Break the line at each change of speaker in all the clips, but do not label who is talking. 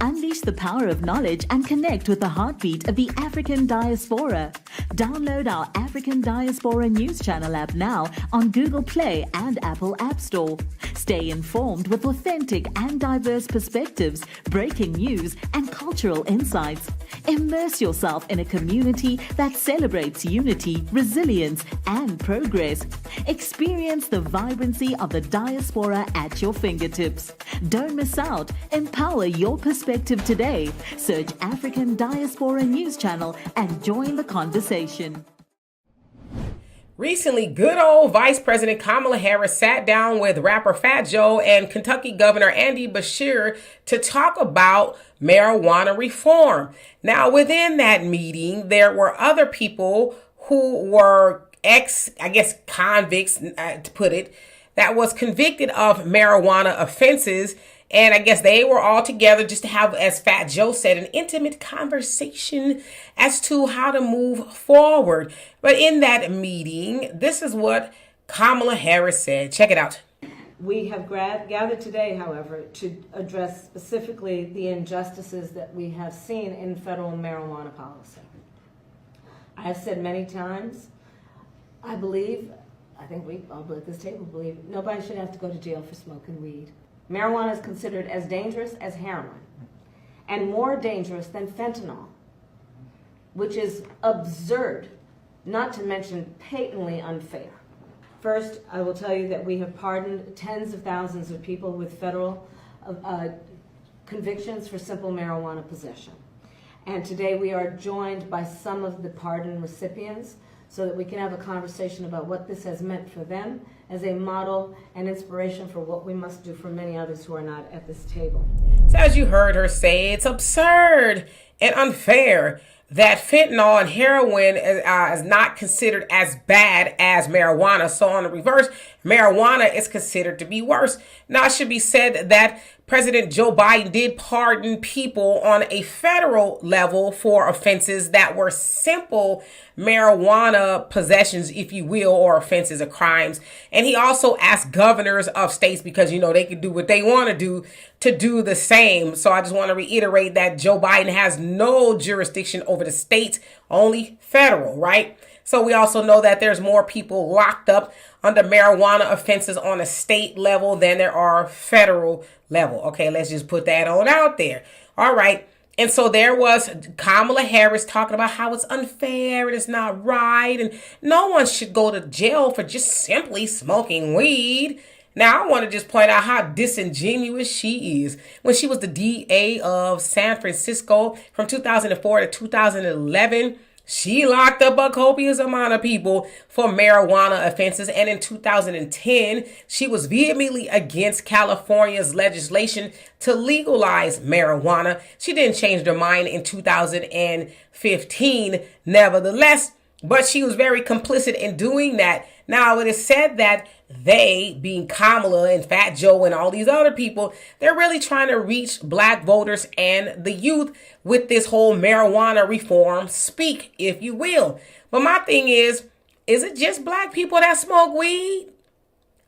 Unleash the power of knowledge and connect with the heartbeat of the African diaspora. Download our African Diaspora News Channel app now on Google Play and Apple App Store. Stay informed with authentic and diverse perspectives, breaking news, and cultural insights. Immerse yourself in a community that celebrates unity, resilience, and progress. Experience the vibrancy of the diaspora at your fingertips. Don't miss out. Empower your perspective today. Search African Diaspora News Channel and join the conversation.
Recently, good old Vice President Kamala Harris sat down with rapper Fat Joe and Kentucky Governor Andy Beshear to talk about marijuana reform. Now, within that meeting, there were other people who were convicts, to put it, that was convicted of marijuana offenses. And I guess they were all together just to have, as Fat Joe said, an intimate conversation as to how to move forward. But in that meeting, this is what Kamala Harris said. Check it out.
We have gathered today, however, to address specifically the injustices that we have seen in federal marijuana policy. I have said many times, I think we all at this table believe, nobody should have to go to jail for smoking weed. Marijuana is considered as dangerous as heroin and more dangerous than fentanyl, which is absurd, not to mention patently unfair. First, I will tell you that we have pardoned tens of thousands of people with federal convictions for simple marijuana possession. And today we are joined by some of the pardon recipients so that we can have a conversation about what this has meant for them as a model and inspiration for what we must do for many others who are not at this table.
So as you heard her say, it's absurd and unfair that fentanyl and heroin is not considered as bad as marijuana. So on the reverse, marijuana is considered to be worse. Now, it should be said that President Joe Biden did pardon people on a federal level for offenses that were simple marijuana possessions, if you will, or offenses or crimes. And he also asked governors of states, because, they can do what they want to do the same. So I just want to reiterate that Joe Biden has no jurisdiction over the states, only federal, right? So we also know that there's more people locked up under marijuana offenses on a state level than there are federal level. Okay, let's just put that on out there. All right. And so there was Kamala Harris talking about how it's unfair and it's not right, and no one should go to jail for just simply smoking weed. Now, I want to just point out how disingenuous she is. When she was the DA of San Francisco from 2004 to 2011, she locked up a copious amount of people for marijuana offenses. And in 2010, she was vehemently against California's legislation to legalize marijuana. She didn't change her mind in 2015, nevertheless, but she was very complicit in doing that. Now, it is said that they, being Kamala and Fat Joe and all these other people, they're really trying to reach black voters and the youth with this whole marijuana reform speak, if you will. But my thing is it just black people that smoke weed?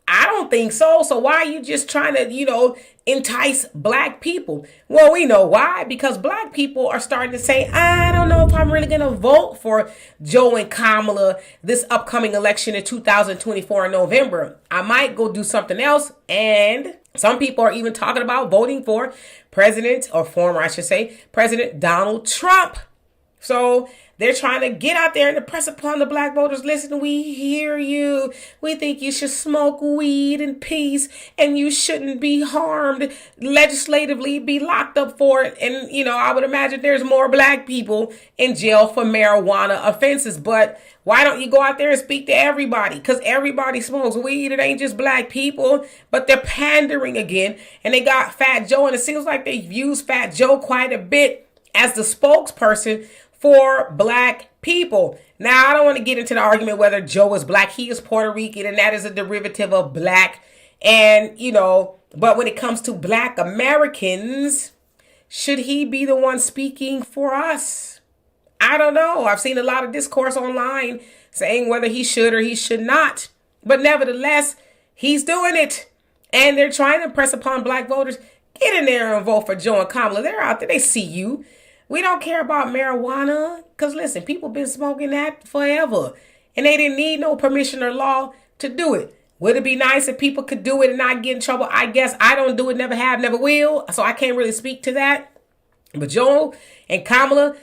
I don't think so. So why are you just trying to, entice black people? Well, we know why. Because black people are starting to say, I don't know if I'm really going to vote for Joe and Kamala this upcoming election in 2024 in November. I might go do something else. And some people are even talking about voting for President Donald Trump. So they're trying to get out there and impress upon the black voters. Listen, we hear you. We think you should smoke weed in peace and you shouldn't be harmed legislatively, be locked up for it. And, I would imagine there's more black people in jail for marijuana offenses. But why don't you go out there and speak to everybody? Because everybody smokes weed. It ain't just black people, but they're pandering again. And they got Fat Joe, and it seems like they've used Fat Joe quite a bit as the spokesperson for black people. Now, I don't want to get into the argument whether Joe is black. He is Puerto Rican, and that is a derivative of black. And, but when it comes to black Americans, should he be the one speaking for us? I don't know. I've seen a lot of discourse online saying whether he should or he should not. But nevertheless, he's doing it. And they're trying to impress upon black voters. Get in there and vote for Joe and Kamala. They're out there. They see you. We don't care about marijuana. Because listen, people been smoking that forever. And they didn't need no permission or law to do it. Would it be nice if people could do it and not get in trouble? I guess I don't do it, never have, never will. So I can't really speak to that. But Joe and Kamala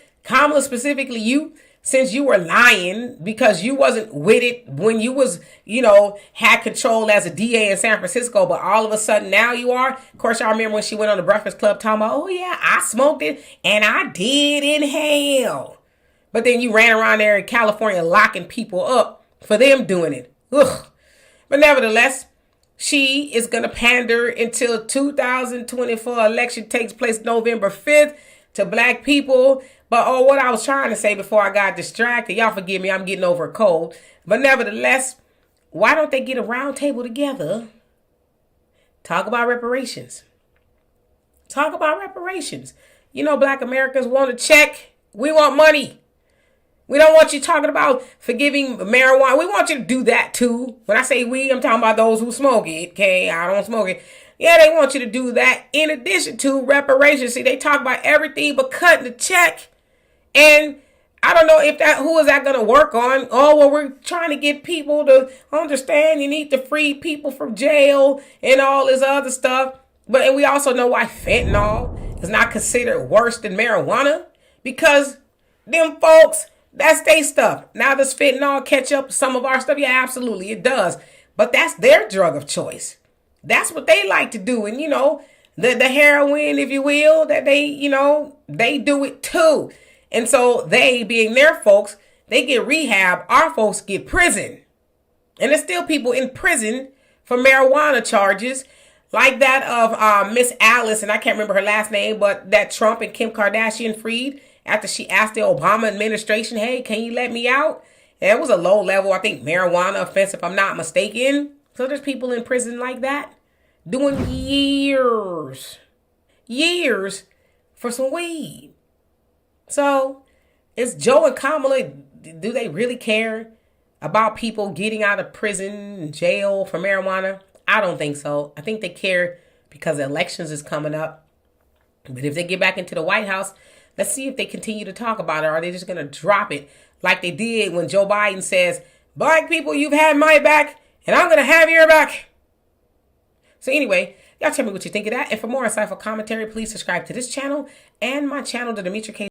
specifically you, since you were lying because you wasn't with it when you was, had control as a DA in San Francisco, but all of a sudden now you are. Of course, y'all remember when she went on the Breakfast Club talking about, oh yeah, I smoked it and I did inhale. But then you ran around there in California locking people up for them doing it. Ugh. But nevertheless, she is going to pander until 2024 election takes place November 5th to black people. But what I was trying to say before I got distracted, y'all forgive me, I'm getting over a cold. But nevertheless, why don't they get a round table together? Talk about reparations. Talk about reparations. Black Americans want a check. We want money. We don't want you talking about forgiving marijuana. We want you to do that too. When I say we, I'm talking about those who smoke it. Okay, I don't smoke it. Yeah, they want you to do that in addition to reparations. See, they talk about everything but cutting the check. And I don't know who is that going to work on? Oh, well, we're trying to get people to understand you need to free people from jail and all this other stuff. And we also know why fentanyl is not considered worse than marijuana. Because them folks, that's their stuff. Now does fentanyl catch up some of our stuff? Yeah, absolutely, it does. But that's their drug of choice. That's what they like to do. And, the heroin, if you will, that they do it too. And so they, being their folks, they get rehab. Our folks get prison. And there's still people in prison for marijuana charges like that of Miss Alice, and I can't remember her last name, but that Trump and Kim Kardashian freed after she asked the Obama administration, hey, can you let me out? And it was a low level, I think, marijuana offense, if I'm not mistaken. So there's people in prison like that doing years for some weed. So it's Joe and Kamala. Do they really care about people getting out of prison, jail for marijuana? I don't think so. I think they care because elections is coming up. But if they get back into the White House, let's see if they continue to talk about it. Or are they just going to drop it like they did when Joe Biden says, black people, you've had my back and I'm going to have your back. So anyway, y'all tell me what you think of that. And for more insightful commentary, please subscribe to this channel and my channel, the Demetra Kaye.